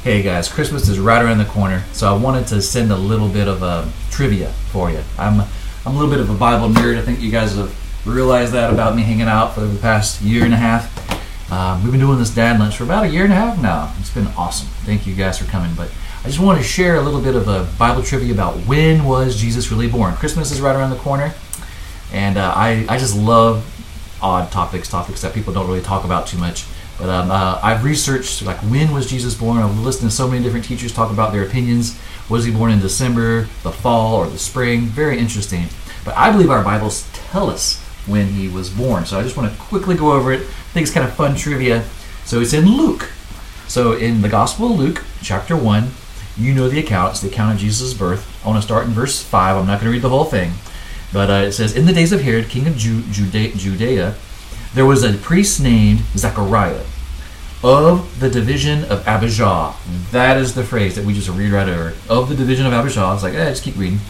Hey guys, Christmas is right around the corner, so I wanted to send a little bit of trivia for you. I'm a little bit of a Bible nerd. I think you guys have realized that about me hanging out for the past year and a half. We've been doing this Dad Lunch for about a year and a half now. It's been awesome. Thank you guys for coming. But I just want to share a little bit of a Bible trivia about when was Jesus really born. Christmas is right around the corner, and I just love odd topics that people don't really talk about too much. But I've researched like when was Jesus born. I've listened to so many different teachers talk about their opinions. Was he born in December, the fall, or the spring? Very interesting. But I believe our Bibles tell us when he was born. So I just want to quickly go over it. I think it's kind of fun trivia. So it's in Luke. So in the Gospel of Luke, chapter 1, you know the account. It's the account of Jesus' birth. I want to start in verse 5. I'm not going to read the whole thing. But it says, in the days of Herod, king of Judea, there was a priest named Zechariah of the division of Abijah. That is the phrase that we just read right over. Of the division of Abijah. It's like, just keep reading.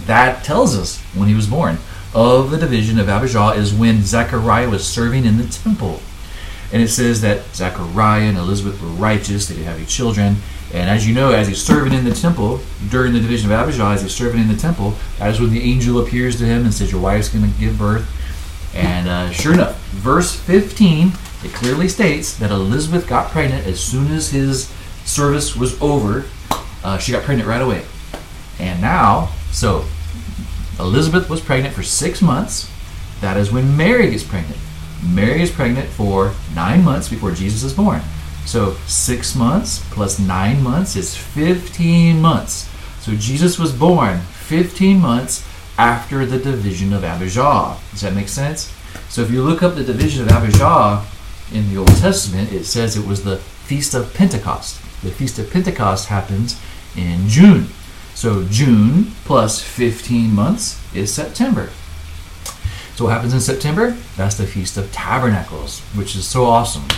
That tells us when he was born. Of the division of Abijah is when Zechariah was serving in the temple. And it says that Zechariah and Elizabeth were righteous. They didn't have any children. And as you know, as he's serving in the temple, during the division of Abijah, as he's serving in the temple, that is when the angel appears to him and says, your wife's going to give birth. And sure enough, verse 15, it clearly states that Elizabeth got pregnant as soon as his service was over. She got pregnant right away. And now, so Elizabeth was pregnant for 6 months. That is when Mary gets pregnant. Mary is pregnant for 9 months before Jesus is born. So 6 months plus 9 months is 15 months. So Jesus was born 15 months after the division of Abijah. Does that make sense? So if you look up the division of Abijah in the Old Testament, it says it was the Feast of Pentecost. The Feast of Pentecost happens in June. So June plus 15 months is September. So what happens in September? That's the Feast of Tabernacles, which is so awesome.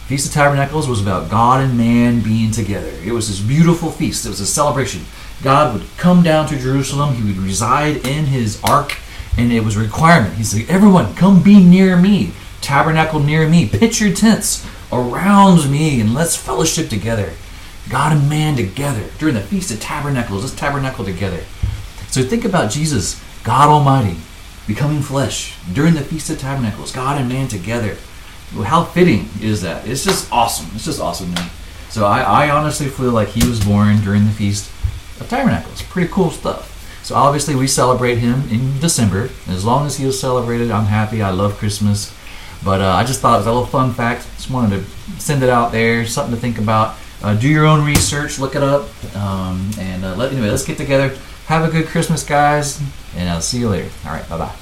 Feast of Tabernacles was about God and man being together. It was this beautiful feast. It was a celebration. God would come down to Jerusalem. He would reside in his ark, and it was a requirement. He said, everyone, come be near me. Tabernacle near me. Pitch your tents around me, and let's fellowship together. God and man together. During the Feast of Tabernacles, let's tabernacle together. So think about Jesus, God Almighty, becoming flesh during the Feast of Tabernacles. God and man together. Well, how fitting is that? It's just awesome. It's just awesome, man. So I honestly feel like he was born during the Feast of Tabernacles. Pretty cool stuff. So obviously we celebrate him in December. As long as he was celebrated, I'm happy. I love Christmas. But I just thought it was a little fun fact. Just wanted to send it out there. Something to think about. Do your own research. Look it up. Anyway, let's get together. Have a good Christmas, guys. And I'll see you later. All right. Bye-bye.